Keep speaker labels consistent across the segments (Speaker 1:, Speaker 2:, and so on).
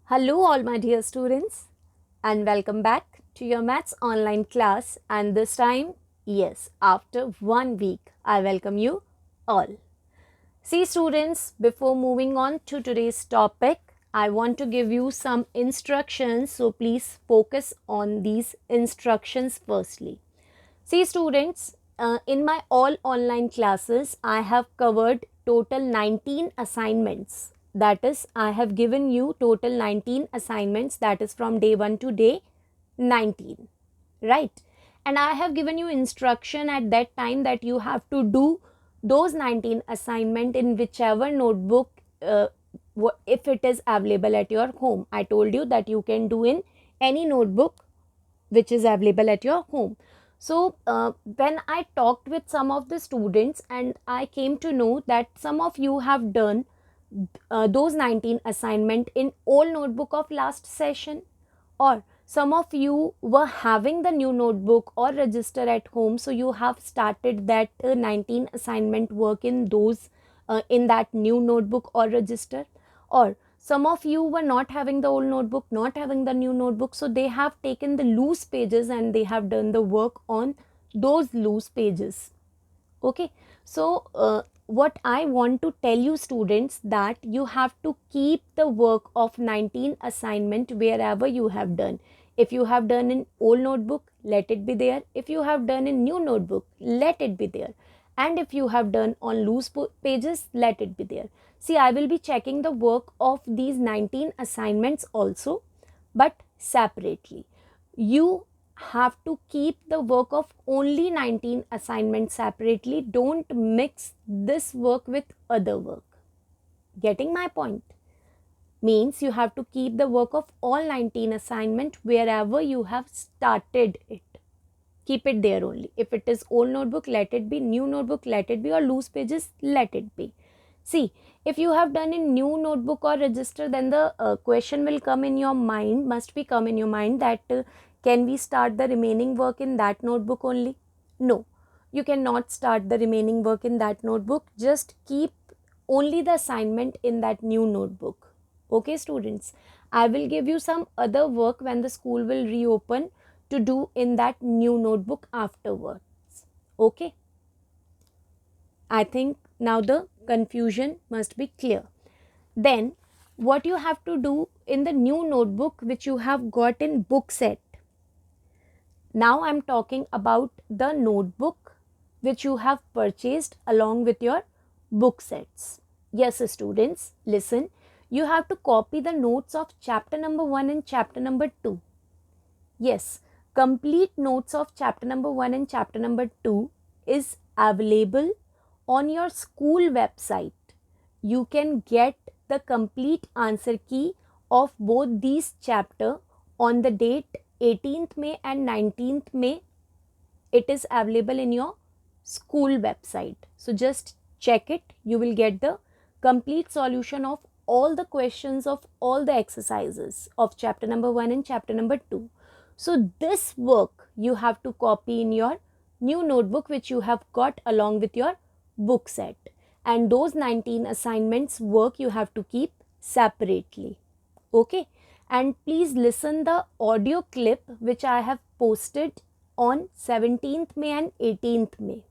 Speaker 1: Hello, all my dear students, and welcome back to your maths online class. And this time, yes, after 1 week, I welcome you all. See, students, before moving on to today's topic, I want to give you some instructions. So please focus on these instructions firstly. See, students, in my all online classes, I have covered total 19 assignments. That is, I have given you total 19 assignments, that is from day 1 to day 19, right? And I have given you instruction at that time that you have to do those 19 assignment in whichever notebook, if it is available at your home. I told you that you can do in any notebook which is available at your home. So when I talked with some of the students, and I came to know that some of you have done those 19 assignment in old notebook of last session, or some of you were having the new notebook or register at home, so you have started that 19 assignment work in those in that new notebook or register, or some of you were not having the old notebook, not having the new notebook, so they have taken the loose pages and they have done the work on those loose pages. Okay, so what I want to tell you, students, that you have to keep the work of 19 assignment wherever you have done. If you have done in old notebook, let it be there. If you have done in new notebook, let it be there. And if you have done on loose pages, let it be there. See, I will be checking the work of these 19 assignments also, but separately. You have to keep the work of only 19 assignments separately. Don't mix this work with other work. Getting my point? Means you have to keep the work of all 19 assignment wherever you have started it. Keep it there only. If it is old notebook, let it be. New notebook, let it be. Or loose pages, let it be. See, if you have done in new notebook or register, then the question will come in your mind, must be come in your mind that can we start the remaining work in that notebook only? No, you cannot start the remaining work in that notebook. Just keep only the assignment in that new notebook. Okay, students, I will give you some other work when the school will reopen to do in that new notebook afterwards. Okay, I think now the confusion must be clear. Then what you have to do in the new notebook which you have got in book set. Now I'm talking about the notebook which you have purchased along with your book sets. Yes, students, listen. You have to copy the notes of chapter number 1 and chapter number 2. Yes, complete notes of chapter number 1 and chapter number 2 is available on your school website. You can get the complete answer key of both these chapter on the date 18th May and 19th May. It is available in your school website. So just check it. You will get the complete solution of all the questions of all the exercises of chapter number 1 and chapter number 2. So this work you have to copy in your new notebook which you have got along with your book set. And those 19 assignments work you have to keep separately. Okay, and please listen the audio clip which I have posted on 17th May and 18th May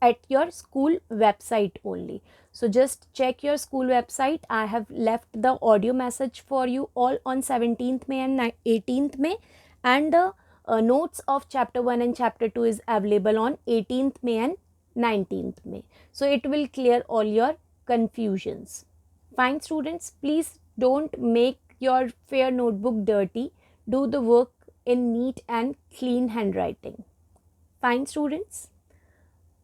Speaker 1: at your school website only. So just check your school website. I have left the audio message for you all on 17th May and 18th May, and the notes of chapter 1 and chapter 2 is available on 18th May and 19th May. So it will clear all your confusions. Fine, students, please don't make your fair notebook dirty. Do the work in neat and clean handwriting. Fine, students.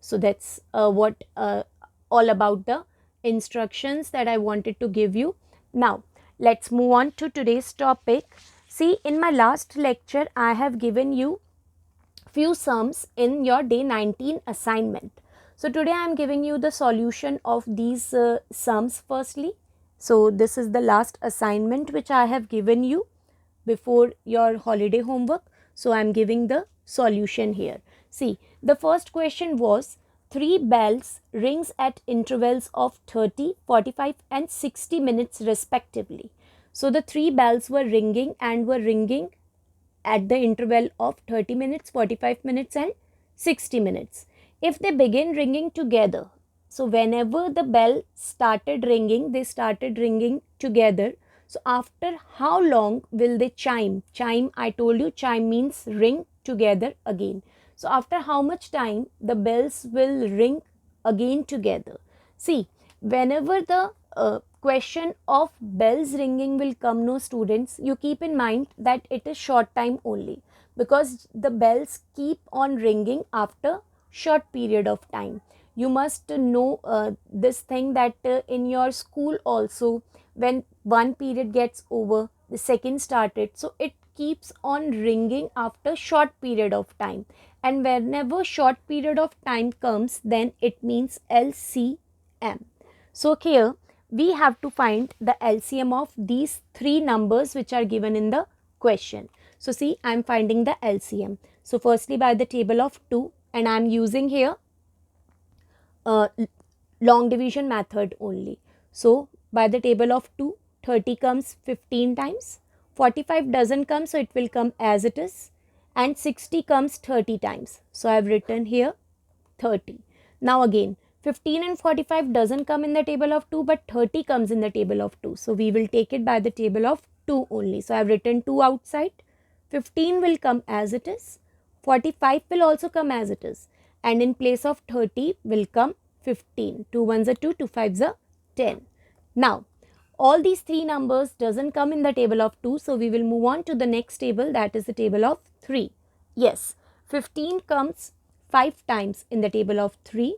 Speaker 1: So that's what all about the instructions that I wanted to give you. Now let's move on to today's topic. See, in my last lecture I have given you few sums in your day 19 assignment. So today I am giving you the solution of these sums firstly. So this is the last assignment which I have given you before your holiday homework. So I am giving the solution here. See, the first question was 3 bells rings at intervals of 30, 45 and 60 minutes respectively. So the 3 bells were ringing and were ringing at the interval of 30 minutes, 45 minutes and 60 minutes. If they begin ringing together, so whenever the bell started ringing, they started ringing together. So after how long will they chime? Chime, I told you, chime means ring together again. So after how much time the bells will ring again together? See, whenever the question of bells ringing will come, no students, you keep in mind that it is short time only, because the bells keep on ringing after short period of time. You must know this thing that in your school also, when one period gets over, the second started, so it keeps on ringing after short period of time, and whenever short period of time comes, then it means LCM. So here we have to find the LCM of these 3 numbers which are given in the question. So see, I am finding the LCM. So firstly by the table of 2, and I am using here long division method only. So by the table of 2, 30 comes 15 times, 45 doesn't come, so it will come as it is, and 60 comes 30 times. So I have written here 30. Now again, 15 and 45 doesn't come in the table of 2, but 30 comes in the table of 2. So we will take it by the table of 2 only. So I have written 2 outside. 15 will come as it is. 45 will also come as it is. And in place of 30 will come 15. 2 ones are 2, 2 fives are 10. Now, all these 3 numbers doesn't come in the table of 2. So we will move on to the next table, that is the table of 3. Yes, 15 comes 5 times in the table of 3,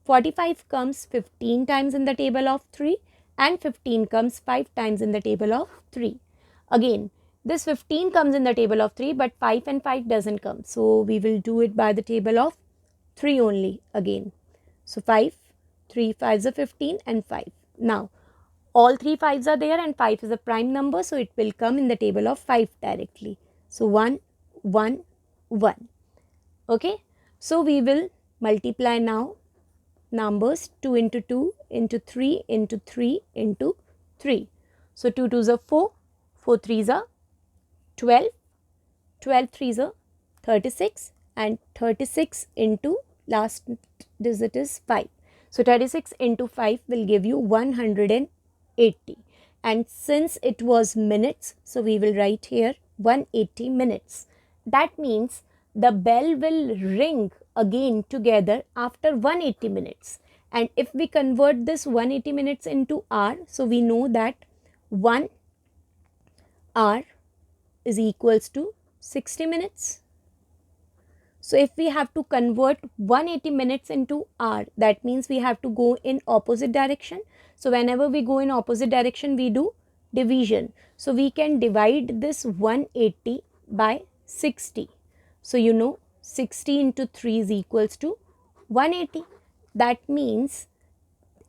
Speaker 1: 45 comes 15 times in the table of 3, and 15 comes 5 times in the table of 3. Again, this 15 comes in the table of 3, but 5 and 5 doesn't come. So we will do it by the table of 3 only again. So 5, 3 5s are 15 and 5. Now, all 3 5s are there and 5 is a prime number, so it will come in the table of 5 directly. So 1, 1, 1. Okay, so we will multiply now numbers 2 into 2 into 3 into 3 into 3. So 2 2s are 4, 4 3s are 12, 12 3s are 36, and 36 into last digit is 5. So 36 into 5 will give you 180. And since it was minutes, so we will write here 180 minutes. That means the bell will ring again together after 180 minutes. And if we convert this 180 minutes into hour, so we know that 1 hour is equals to 60 minutes. So if we have to convert 180 minutes into hour, that means we have to go in opposite direction. So whenever we go in opposite direction, we do division. So we can divide this 180 by 60. So you know 60 into 3 is equals to 180. That means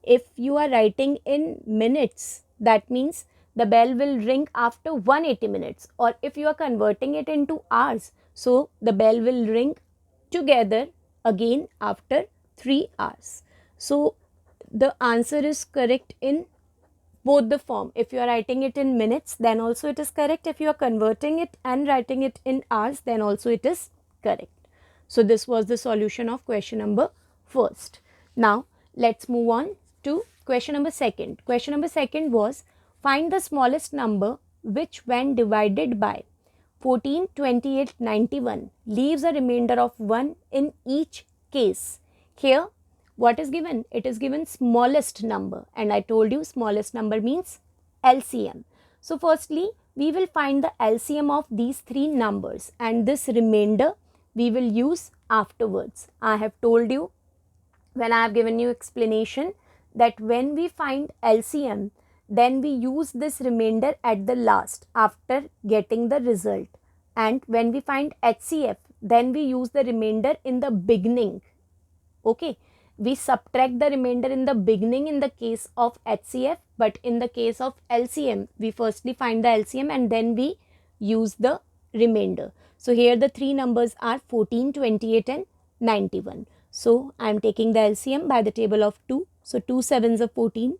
Speaker 1: if you are writing in minutes, that means the bell will ring after 180 minutes. Or if you are converting it into hours, so the bell will ring together again after 3 hours. So the answer is correct in both the form. If you are writing it in minutes, then also it is correct. If you are converting it and writing it in hours, then also it is correct. So this was the solution of question number first. Now let's move on to question number second. Question number second was, find the smallest number which when divided by 14, 28, 91 leaves a remainder of 1 in each case. Here what is given? It is given smallest number, and I told you smallest number means LCM. So firstly we will find the LCM of these 3 numbers, and this remainder we will use afterwards. I have told you when I have given you explanation that when we find LCM, then we use this remainder at the last after getting the result, and when we find HCF, then we use the remainder in the beginning. Okay, we subtract the remainder in the beginning in the case of HCF, but in the case of LCM, we firstly find the LCM and then we use the remainder. So here the 3 numbers are 14, 28 and 91. So I am taking the LCM by the table of 2. So 2 7s are 14,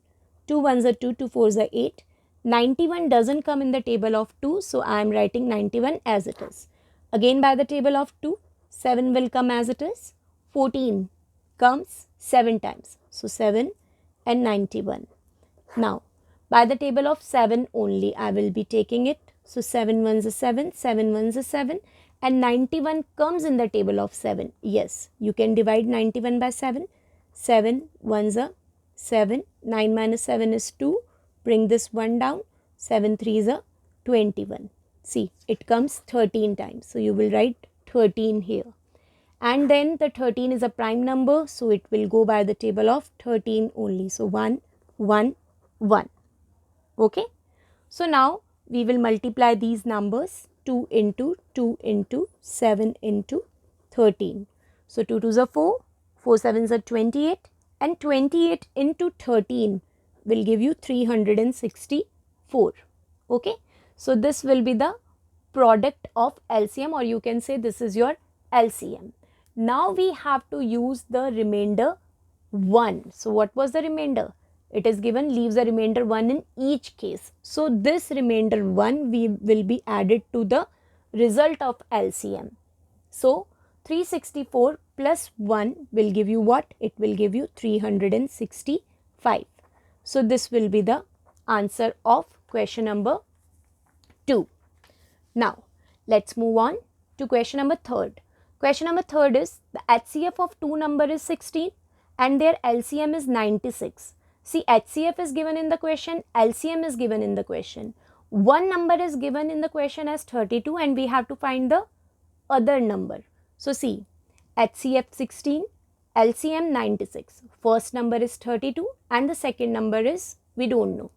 Speaker 1: 2 1s are 2, 2 4s are 8, 91 doesn't come in the table of 2, so I am writing 91 as it is. Again by the table of 2, 7 will come as it is. 14 comes 7 times. So 7 and 91. Now by the table of 7 only I will be taking it. So 7 ones are 7, 7 ones are 7, and 91 comes in the table of 7. Yes, you can divide 91 by 7. 7 ones are 7, 9 minus 7 is 2. Bring this 1 down. 7 threes are 21. See, it comes 13 times. So you will write 13 here. And then the 13 is a prime number, so it will go by the table of 13 only. So 1, 1, 1. Okay. So now we will multiply these numbers. 2 into 2 into 7 into 13. So 2 2s are 4, 4 7s are 28, and 28 into 13 will give you 364. Okay. So this will be the product of LCM, or you can say this is your LCM. Now we have to use the remainder 1. So what was the remainder? It is given leaves a remainder 1 in each case. So this remainder 1 will be added to the result of LCM. So 364 plus 1 will give you what? It will give you 365. So this will be the answer of question number 2. Now let's move on to question number 3. Question number 3 is the HCF of two number is 16 and their LCM is 96. See, HCF is given in the question, LCM is given in the question. One number is given in the question as 32 and we have to find the other number. So see, HCF 16, LCM 96. First number is 32 and the second number is we don't know.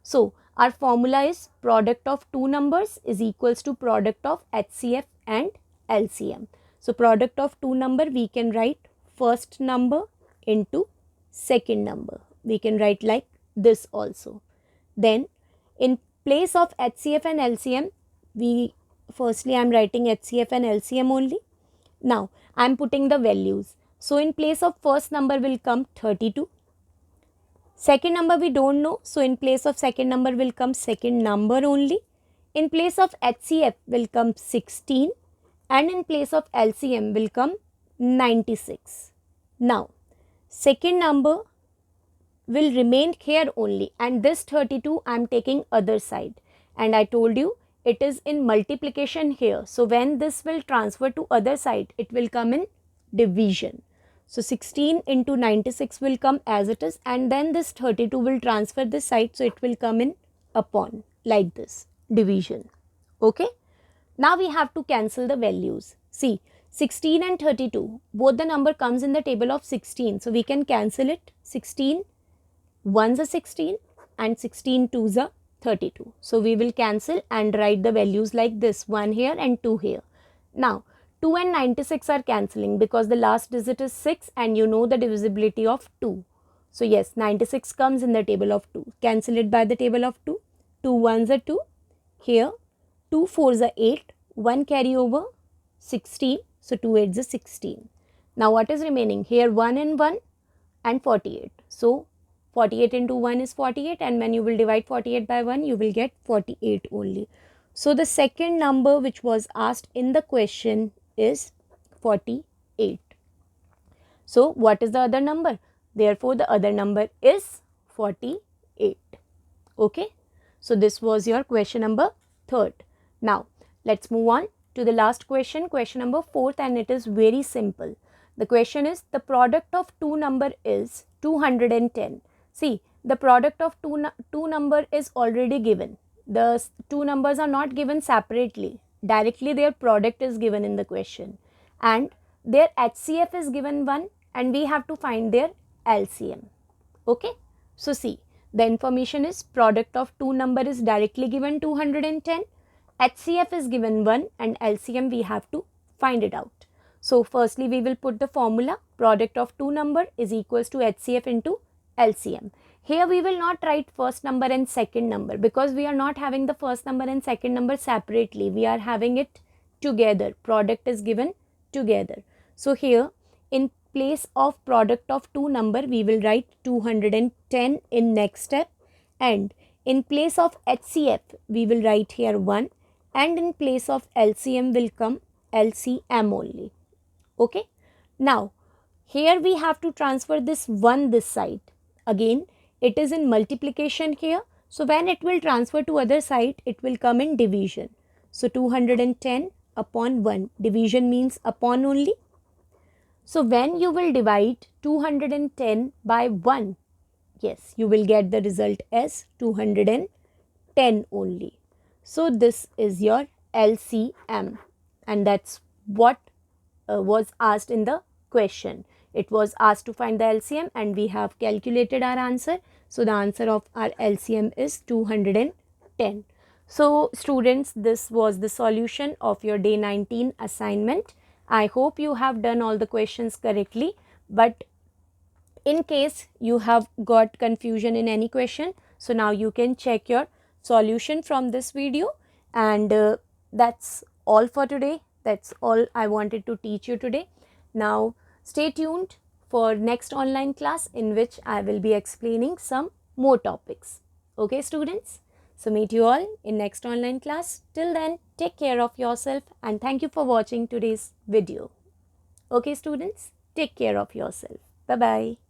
Speaker 1: So our formula is product of two numbers is equals to product of HCF and LCM. So product of two number we can write first number into second number. We can write like this also. Then in place of HCF and LCM, firstly I am writing HCF and LCM only. Now I am putting the values. So in place of first number will come 32. Second number we don't know. So in place of second number will come second number only. In place of HCF will come 16 and in place of LCM will come 96. Now second number will remain here only and this 32 I am taking other side, and I told you it is in multiplication here. So when this will transfer to other side, it will come in division. So 16 into 96 will come as it is, and then this 32 will transfer this side, so it will come in upon like this division. Okay. Now we have to cancel the values. See, 16 and 32, both the number comes in the table of 16. So we can cancel it. 16 1s are 16 and 16 2s are 32. So we will cancel and write the values like this, 1 here and 2 here. Now 2 and 96 are cancelling because the last digit is 6 and you know the divisibility of 2. So yes, 96 comes in the table of 2. Cancel it by the table of 2. 2 1s are 2. Here 2 4s are 8. 1 carry over 16. So 2 8s are 16. Now what is remaining? Here 1 and 48. So 48 into 1 is 48, and when you will divide 48 by 1, you will get 48 only. So the second number which was asked in the question is 48. So what is the other number? Therefore, the other number is 48. Okay. So this was your question number 3. Now let's move on to the last question, question number 4, and it is very simple. The question is the product of two number is 210. See, the product of two number is already given. The two numbers are not given separately. Directly their product is given in the question. And their HCF is given 1 and we have to find their LCM. Okay. So see, the information is product of two number is directly given 210. HCF is given 1 and LCM we have to find it out. So firstly we will put the formula product of two number is equals to HCF into LCM. Here we will not write first number and second number because we are not having the first number and second number separately. We are having it together. Product is given together. So here in place of product of two number we will write 210 in next step, and In place of HCF, we will write here 1, and in place of LCM will come LCM only. Okay. Now, here we have to transfer this 1 this side. Again, it is in multiplication here. So, when it will transfer to other side, it will come in division. So, 210 upon 1. Division means upon only. So, when you will divide 210 by 1, yes, you will get the result as 210 only. So, this is your LCM, and that's what was asked in the question. It was asked to find the LCM and we have calculated our answer. So, the answer of our LCM is 210. So, students, this was the solution of your day 19 assignment. I hope you have done all the questions correctly, but in case you have got confusion in any question, so now you can check your solution from this video, and that's all for today. That's all I wanted to teach you today. Now stay tuned for next online class in which I will be explaining some more topics. Okay, students? So meet you all in next online class. Till then, take care of yourself and thank you for watching today's video. Okay, students? Take care of yourself. Bye-bye.